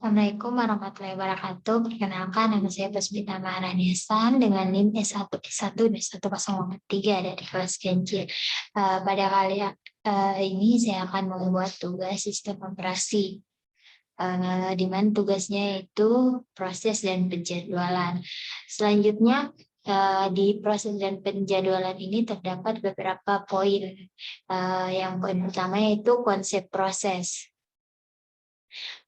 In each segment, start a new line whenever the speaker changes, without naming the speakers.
Assalamualaikum warahmatullahi wabarakatuh. Perkenalkan, nama saya Puspita Maharaniasan dengan NIM S1 D1043 dari kelas Ganjil. Pada kali ini saya akan membuat tugas sistem operasi, di mana tugasnya yaitu proses dan penjadwalan. Selanjutnya, di proses dan penjadwalan ini terdapat beberapa poin. Yang poin pertama yaitu konsep proses.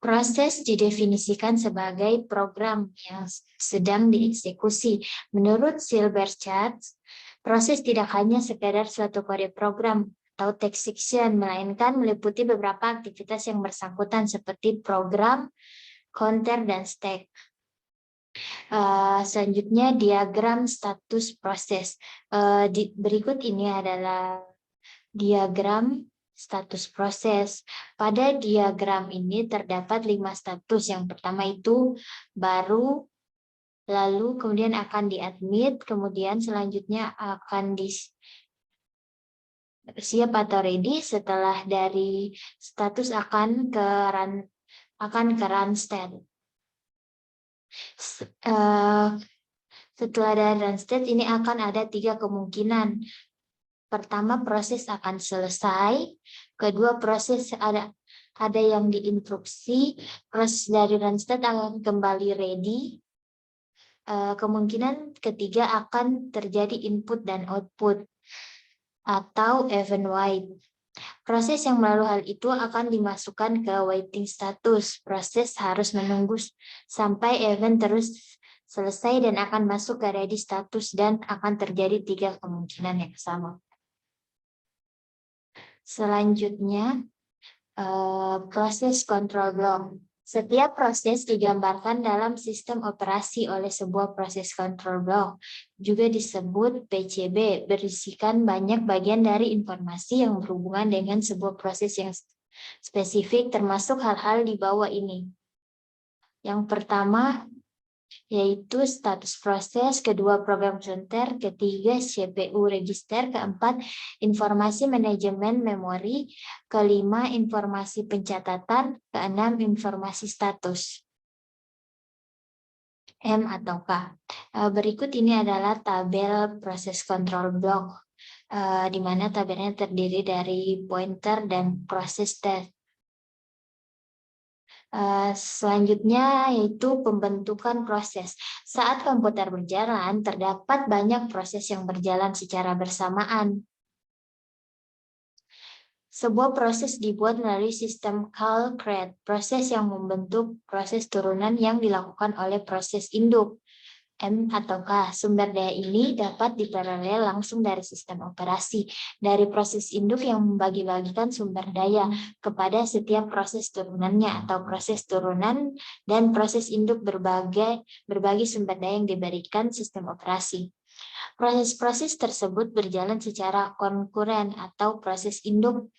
Proses didefinisikan sebagai program yang sedang dieksekusi. Menurut Silberschatz, proses tidak hanya sekadar suatu kode program atau text section, melainkan meliputi beberapa aktivitas yang bersangkutan seperti program, counter, dan stack. Selanjutnya, diagram status proses. Berikut ini adalah diagram status proses. Pada diagram ini terdapat 5 status. Yang pertama itu baru, lalu kemudian akan di-admit, kemudian selanjutnya akan siap atau ready, setelah dari status akan ke run state. Setelah dari run state ini akan ada 3 kemungkinan. Pertama, proses akan selesai. Kedua, proses ada yang diinstruksi. Proses dari run state akan kembali ready. Kemungkinan ketiga akan terjadi input dan output atau event wait. Proses yang melalui hal itu akan dimasukkan ke waiting status. Proses harus menunggu sampai event terus selesai dan akan masuk ke ready status, dan akan terjadi 3 kemungkinan yang sama. Selanjutnya, proses control block. Setiap proses digambarkan dalam sistem operasi oleh sebuah proses control block, juga disebut PCB, berisikan banyak bagian dari informasi yang berhubungan dengan sebuah proses yang spesifik, termasuk hal-hal di bawah ini. Yang pertama yaitu status proses, kedua program counter, ketiga CPU register, keempat informasi manajemen memori, kelima informasi pencatatan, keenam informasi status M atau K. Berikut ini adalah tabel proses control block, di mana tabelnya terdiri dari pointer dan proses test. Selanjutnya yaitu pembentukan proses. Saat komputer berjalan, terdapat banyak proses yang berjalan secara bersamaan. Sebuah proses dibuat melalui sistem call-create, proses yang membentuk proses turunan yang dilakukan oleh proses induk, M atau K. Sumber daya ini dapat diperoleh langsung dari sistem operasi, dari proses induk yang membagi-bagikan sumber daya kepada setiap proses turunannya, atau proses turunan dan proses induk berbagi sumber daya yang diberikan sistem operasi. Proses-proses tersebut berjalan secara konkuren, atau proses induk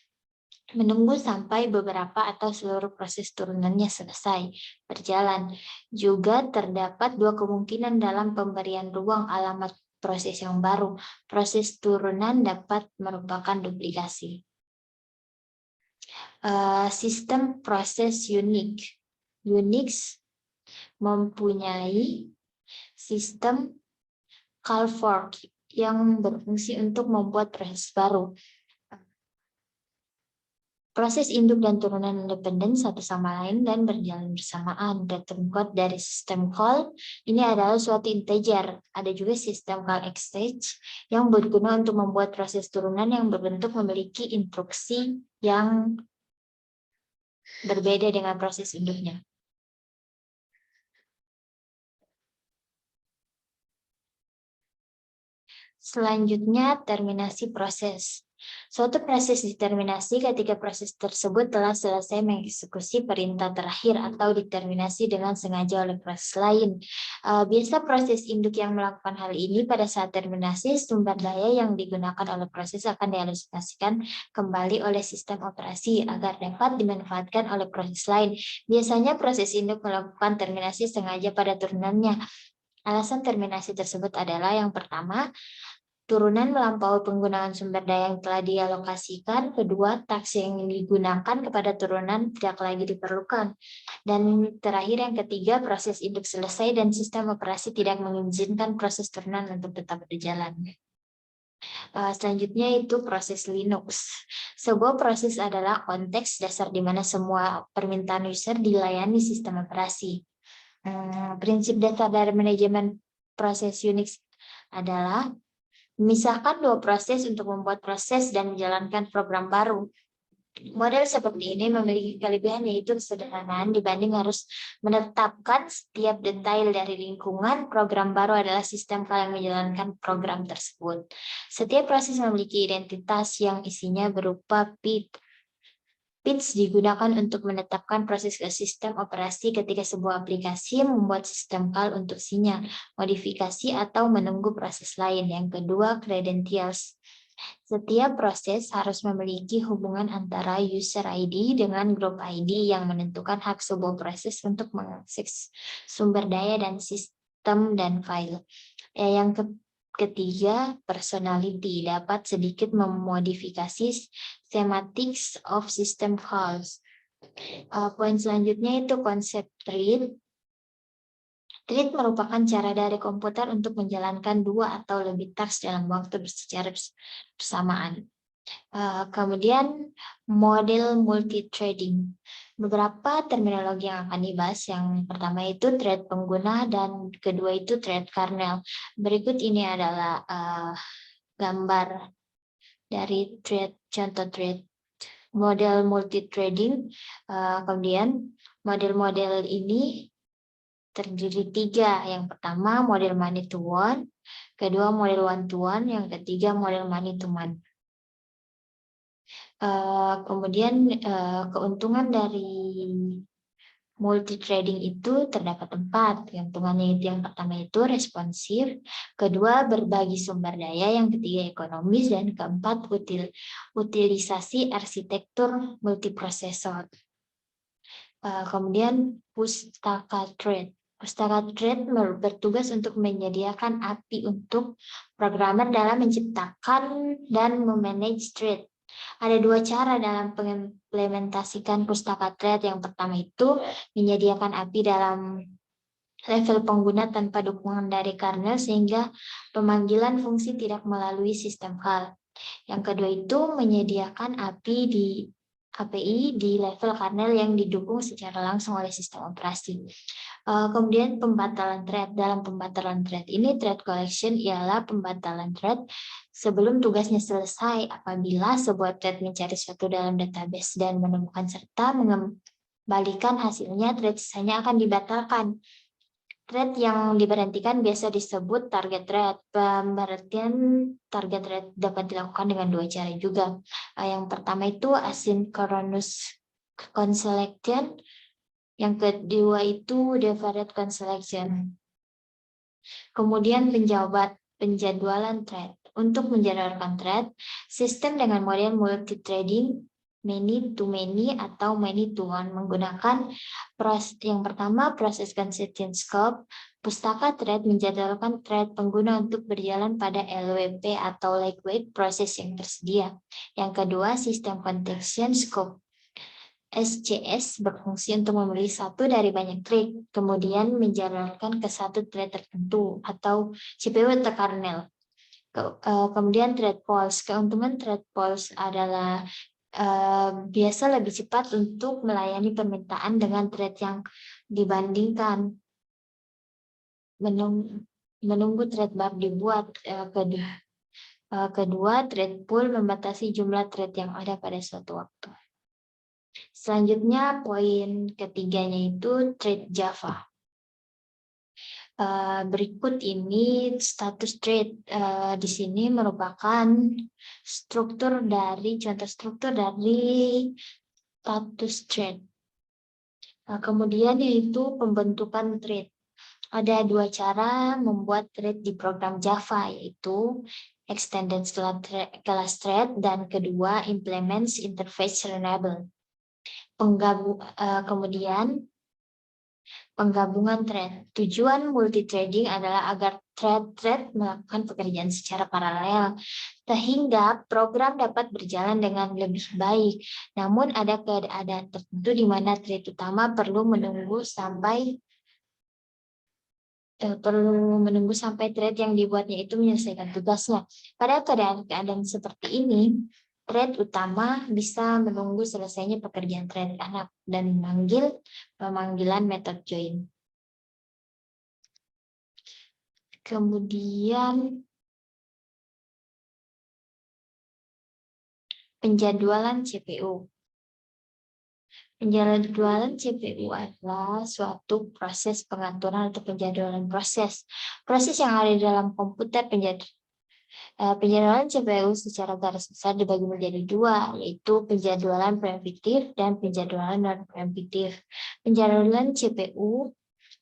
menunggu sampai beberapa atau seluruh proses turunannya selesai berjalan. Juga terdapat 2 kemungkinan dalam pemberian ruang alamat proses yang baru. Proses turunan dapat merupakan duplikasi. Sistem proses Unix mempunyai sistem call fork yang berfungsi untuk membuat proses baru. Proses induk dan turunan independen satu sama lain dan berjalan bersamaan. Return code dari sistem call ini adalah suatu integer. Ada juga sistem call exchange yang berguna untuk membuat proses turunan yang berbentuk memiliki instruksi yang berbeda dengan proses induknya. Selanjutnya, terminasi proses. Suatu proses diterminasi ketika proses tersebut telah selesai mengeksekusi perintah terakhir atau diterminasi dengan sengaja oleh proses lain. Biasa proses induk yang melakukan hal ini pada saat terminasi, sumber daya yang digunakan oleh proses akan dialokasikan kembali oleh sistem operasi agar dapat dimanfaatkan oleh proses lain. Biasanya proses induk melakukan terminasi sengaja pada turunannya. Alasan terminasi tersebut adalah yang pertama, Turunan melampaui penggunaan sumber daya yang telah dialokasikan. Kedua, task yang digunakan kepada turunan tidak lagi diperlukan. Dan terakhir yang ketiga, proses induk selesai dan sistem operasi tidak mengizinkan proses turunan untuk tetap berjalan. Selanjutnya itu proses Linux. Sebuah proses adalah konteks dasar di mana semua permintaan user dilayani sistem operasi. Prinsip dasar dari manajemen proses Unix adalah memisahkan dua proses untuk membuat proses dan menjalankan program baru. Model seperti ini memiliki kelebihan yaitu kesederhanaan dibanding harus menetapkan setiap detail dari lingkungan. Program baru adalah sistem yang menjalankan program tersebut. Setiap proses memiliki identitas yang isinya berupa bit. Bits digunakan untuk menetapkan proses ke sistem operasi ketika sebuah aplikasi membuat sistem call untuk sinyal, modifikasi, atau menunggu proses lain. Yang kedua, credentials. Setiap proses harus memiliki hubungan antara user ID dengan group ID yang menentukan hak sebuah proses untuk mengakses sumber daya dan sistem dan file. Yang ketiga, personality dapat sedikit memodifikasi semantics of system calls. Poin selanjutnya itu konsep thread. Thread merupakan cara dari komputer untuk menjalankan dua atau lebih task dalam waktu secara bersamaan. Kemudian model multithreading. Beberapa terminologi yang akan dibahas. Yang pertama itu thread pengguna dan kedua itu thread kernel. Berikut ini adalah gambar dari thread, contoh thread. Model multithreading. Kemudian model-model ini terdiri tiga. Yang pertama model many to one, kedua model one to one, yang ketiga model many to many. Kemudian keuntungan dari multithreading itu terdapat 4. Keuntungannya itu yang pertama itu responsif, kedua berbagi sumber daya, yang ketiga ekonomis, dan keempat utilisasi arsitektur multiprosesor. Kemudian pustaka thread. Pustaka thread bertugas untuk menyediakan API untuk programmer dalam menciptakan dan memanage thread. Ada dua cara dalam mengimplementasikan pustaka thread. Yang pertama itu menyediakan API dalam level pengguna tanpa dukungan dari kernel sehingga pemanggilan fungsi tidak melalui sistem call. Yang kedua itu menyediakan API di level kernel yang didukung secara langsung oleh sistem operasi. Kemudian pembatalan thread. Dalam pembatalan thread ini, thread collection ialah pembatalan thread sebelum tugasnya selesai. Apabila sebuah thread mencari sesuatu dalam database dan menemukan serta mengembalikan hasilnya, thread sisanya akan dibatalkan. Thread yang diberhentikan biasa disebut target thread. Pemberhentian target thread dapat dilakukan dengan dua cara juga. Yang pertama itu asynchronous cancellation. Yang kedua itu deferred cancellation. Kemudian penjadwalan thread. Untuk menjadwalkan thread, sistem dengan model multithreading many to many atau many to one menggunakan yang pertama proses consistent scope. Pustaka thread menjadwalkan thread pengguna untuk berjalan pada LWP atau lightweight proses yang tersedia. Yang kedua, sistem context scope. SCS berfungsi untuk memilih satu dari banyak thread, kemudian menjalankan ke satu thread tertentu atau CPU atau kernel. Kemudian thread pulse. Keuntungan thread pulse adalah biasa lebih cepat untuk melayani permintaan dengan thread yang dibandingkan menunggu thread baru dibuat. Kedua, thread pool membatasi jumlah thread yang ada pada suatu waktu. Selanjutnya poin ketiganya itu thread Java. Berikut ini status thread. Di sini merupakan contoh struktur dari status thread. Kemudian yaitu pembentukan thread. Ada dua cara membuat thread di program Java, yaitu extended class thread dan kedua implements interface renewable. Kemudian penggabungan thread. Tujuan multithreading adalah agar thread melakukan pekerjaan secara paralel, sehingga program dapat berjalan dengan lebih baik. Namun ada keadaan tertentu di mana thread utama perlu menunggu sampai thread yang dibuatnya itu menyelesaikan tugasnya. Pada keadaan seperti ini, thread utama bisa menunggu selesainya pekerjaan thread anak dan memanggil pemanggilan metode join. Kemudian penjadwalan CPU. Penjadwalan CPU adalah suatu proses pengaturan atau penjadwalan proses. Proses yang ada di dalam komputer penjadwalan CPU secara garis besar dibagi menjadi dua, yaitu penjadwalan preemptif dan penjadwalan non-preemptif. Penjadwalan CPU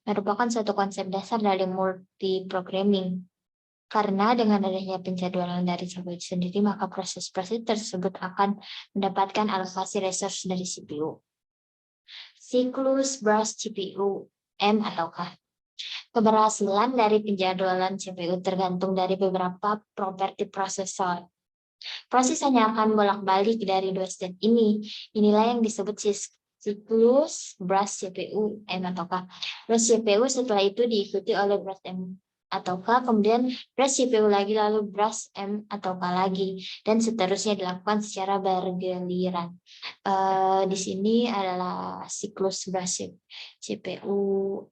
merupakan suatu konsep dasar dari multiprogramming. Karena dengan adanya penjadwalan dari CPU sendiri, maka proses-proses tersebut akan mendapatkan alokasi resource dari CPU. Siklus burst CPU, M ataukah? Keberhasilan dari penjadwalan CPU tergantung dari beberapa properti prosesor. Proses hanya akan bolak-balik dari dua state ini. Inilah yang disebut siklus burst CPU, M ataukah? Burst CPU setelah itu diikuti oleh burst M ataukah, kemudian burst CPU lagi, lalu burst M ataukah lagi, dan seterusnya dilakukan secara bergiliran. Di sini adalah siklus burst CPU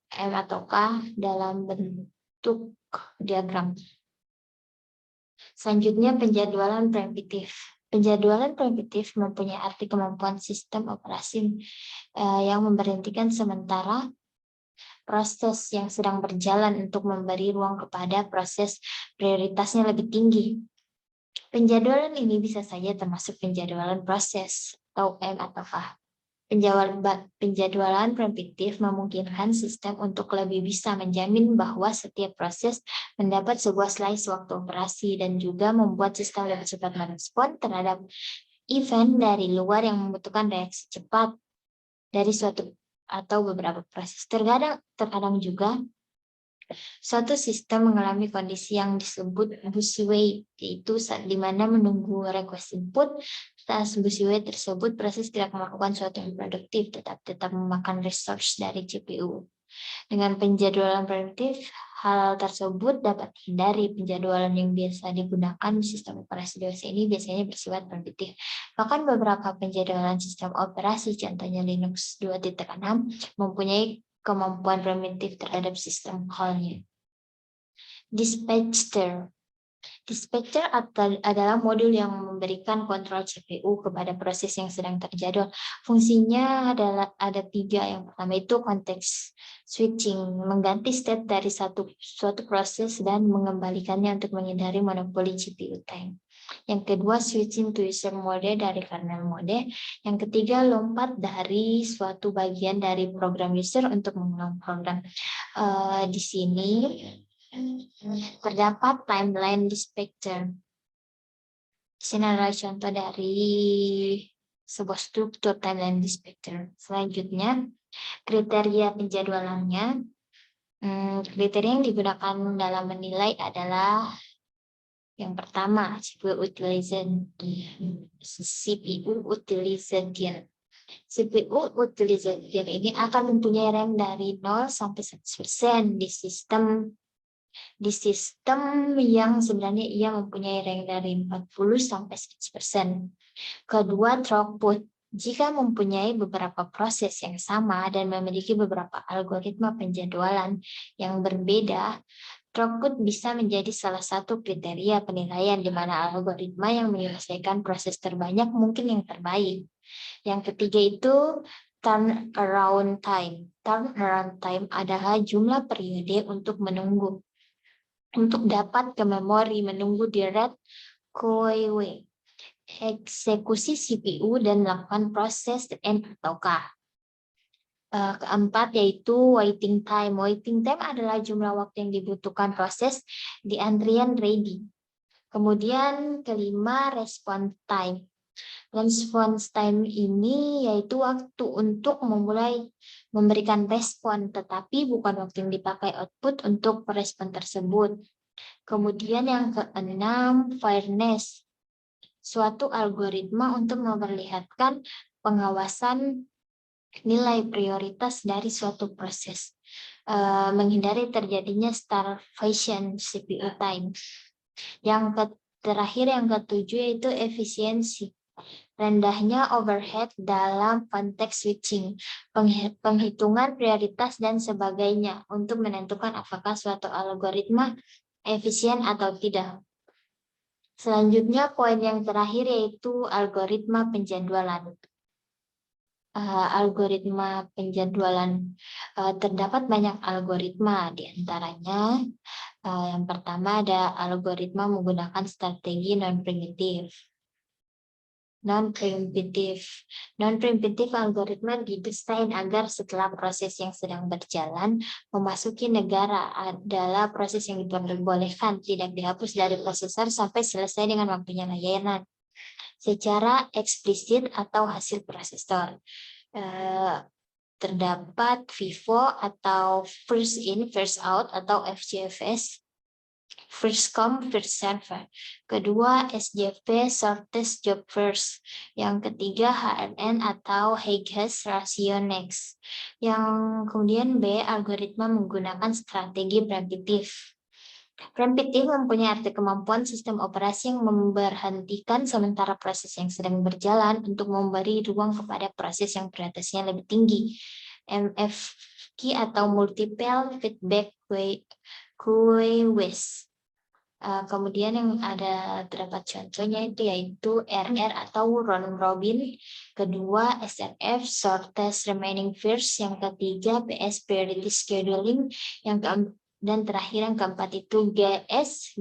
M ataukah dalam bentuk diagram. Selanjutnya penjadwalan preemptif. Penjadwalan preemptif mempunyai arti kemampuan sistem operasi yang memberhentikan sementara proses yang sedang berjalan untuk memberi ruang kepada proses prioritasnya lebih tinggi. Penjadwalan ini bisa saja termasuk penjadwalan proses atau M atau K. Penjadwalan preemptif memungkinkan sistem untuk lebih bisa menjamin bahwa setiap proses mendapat sebuah slice waktu operasi dan juga membuat sistem lebih cepat merespon terhadap event dari luar yang membutuhkan reaksi cepat dari suatu atau beberapa proses. Terkadang juga suatu sistem mengalami kondisi yang disebut busy wait, yaitu saat di mana menunggu request input. Saat busy wait tersebut, proses tidak melakukan sesuatu yang produktif, tetap memakan resource dari CPU. Dengan penjadwalan preemptif, hal tersebut dapat dihindari. Penjadwalan yang biasa digunakan di sistem operasi dewasa ini biasanya bersifat preemptif. Bahkan beberapa penjadwalan sistem operasi, contohnya Linux 2.6, mempunyai kemampuan preemptif terhadap sistem call-nya. Dispatcher. Dispatcher adalah modul yang memberikan kontrol CPU kepada proses yang sedang terjadwal. Fungsinya adalah ada 3. Yang pertama itu context switching, mengganti state dari suatu proses dan mengembalikannya untuk menghindari monopoli CPU time. Yang kedua, switching to user mode dari kernel mode. Yang ketiga, lompat dari suatu bagian dari program user untuk mengulang program. Di sini terdapat timeline dispatcher. Di sini adalah contoh dari sebuah struktur timeline dispatcher. Selanjutnya, kriteria penjadwalannya. Kriteria yang digunakan dalam menilai adalah yang pertama, CPU utilization. CPU utilization ini akan mempunyai rank dari 0 sampai 100% di sistem yang sebenarnya ia mempunyai rank dari 40 sampai 100%. Kedua, throughput. Jika mempunyai beberapa proses yang sama dan memiliki beberapa algoritma penjadwalan yang berbeda, throughput bisa menjadi salah satu kriteria penilaian di mana algoritma yang menyelesaikan proses terbanyak mungkin yang terbaik. Yang ketiga itu turnaround time. Turnaround time adalah jumlah periode untuk menunggu. Untuk dapat ke memori menunggu di red queue, eksekusi CPU dan melakukan proses N atau K. Keempat yaitu waiting time. Waiting time adalah jumlah waktu yang dibutuhkan proses di antrian ready. Kemudian kelima, response time. Response time ini yaitu waktu untuk memulai memberikan respon, tetapi bukan waktu yang dipakai output untuk respon tersebut. Kemudian yang keenam, fairness. Suatu algoritma untuk memperlihatkan pengawasan nilai prioritas dari suatu proses. Menghindari terjadinya starvation CPU time. Yang terakhir, yang ketujuh, yaitu efisiensi. Rendahnya overhead dalam konteks switching, penghitungan prioritas dan sebagainya untuk menentukan apakah suatu algoritma efisien atau tidak. Selanjutnya, poin yang terakhir yaitu algoritma penjadwalan. Algoritma penjadwalan, terdapat banyak algoritma, di antaranya yang pertama ada algoritma menggunakan strategi non-primitif. Non-primitif algoritma didesain agar setelah proses yang sedang berjalan memasuki negara adalah proses yang diperbolehkan, tidak dihapus dari prosesor sampai selesai dengan waktunya layanan secara eksplisit atau hasil prosesor. Terdapat FIFO atau first in first out atau FCFS, first come first serve. Kedua, SJV, shortest job first. Yang ketiga, HRN atau Highest ratio next. Yang kemudian B, algoritma menggunakan strategi preemptif. Preemptif mempunyai arti kemampuan sistem operasi yang memberhentikan sementara proses yang sedang berjalan untuk memberi ruang kepada proses yang prioritasnya lebih tinggi. MFQ atau multiple feedback queues. Kemudian yang ada terdapat contohnya yaitu RR atau round robin. Kedua, SRF, shortest remaining first. Yang ketiga, PS, priority scheduling. Dan terakhir yang keempat itu GS,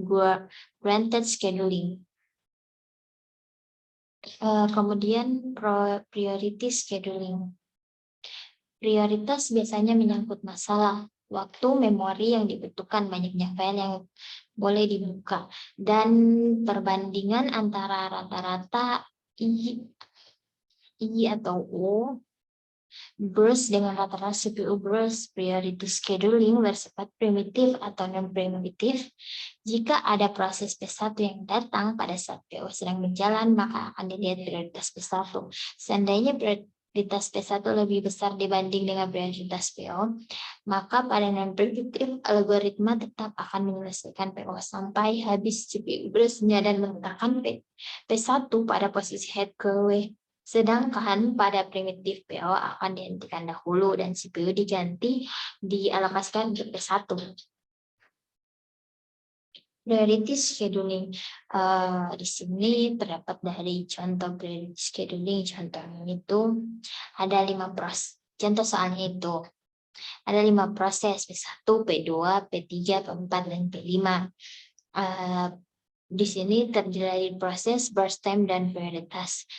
granted scheduling. Kemudian priority scheduling. Prioritas biasanya menyangkut masalah waktu, memori yang dibutuhkan, banyaknya file yang boleh dibuka, dan perbandingan antara rata-rata I atau O burst dengan rata-rata CPU burst. Priority scheduling bersifat primitif atau non-primitif. Jika ada proses P1 yang datang pada saat PO sedang berjalan, maka akan dilihat prioritas P1. Seandainya prioritas P1 lebih besar dibanding dengan prioritas PO, maka pada non-primitif algoritma tetap akan menyelesaikan PO sampai habis CPU burst-nya dan meletakkan P1 pada posisi head queue. Sedangkan pada primitif PO akan dihentikan dahulu dan CPU dialokasikan untuk P1. Priority scheduling. Di sini terdapat dari contoh priority scheduling. Contohnya itu ada 5 proses. Contoh soalnya itu ada 5 proses, P1, P2, P3, P4, dan P5. Di sini terdiri dari proses, burst time, dan prioritas.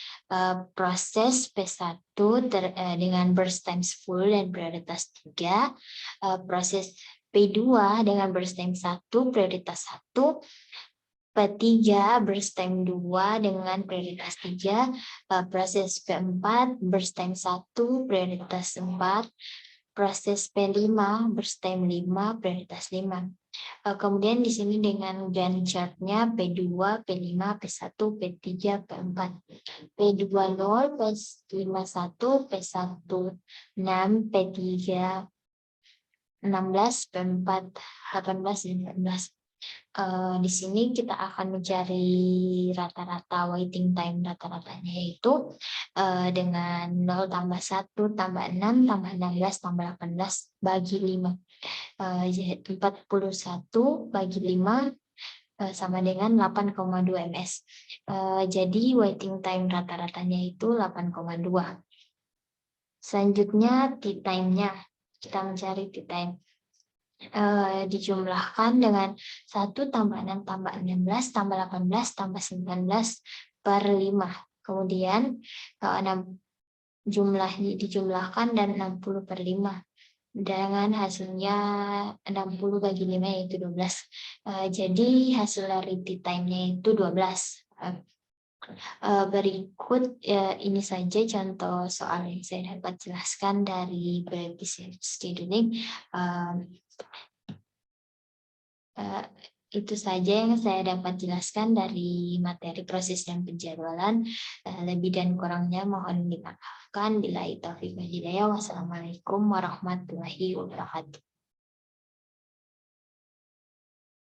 Proses P1 dengan burst time full dan prioritas 3. Proses P2 dengan burst time 1, prioritas 1. P3 burst time 2 dengan prioritas 3. Proses P4 burst time 1, prioritas 4. Proses P5 burst time 5, prioritas 5. Kemudian di sini dengan Gantt chart-nya P2, P5, P1, P3, P4. P2 0, P5 1, P1 6, P3 16, P4 18, dan 19. Di sini kita akan mencari rata-rata waiting time rata-ratanya yaitu dengan 0 tambah 1 tambah 6 tambah 16 tambah 18 bagi 5. 41 bagi 5 sama dengan 8,2 ms. Jadi waiting time rata-ratanya itu 8,2. Selanjutnya T time-nya. Kita mencari T time. Dijumlahkan dengan 1 tambah 6 tambah 16 tambah 18 tambah 19 per 5. Kemudian 6 jumlahnya dijumlahkan dan 60 per 5. Dengan hasilnya 60 bagi 5 yaitu 12. Jadi hasil dari T time-nya itu 12. Berikut ini saja contoh soal yang saya dapat jelaskan dari priority scheduling. Itu saja yang saya dapat jelaskan dari materi proses dan penjadwalan. Lebih dan kurangnya mohon dimaafkan. Billahi taufiq wal hidayah. Wassalamualaikum warahmatullahi wabarakatuh.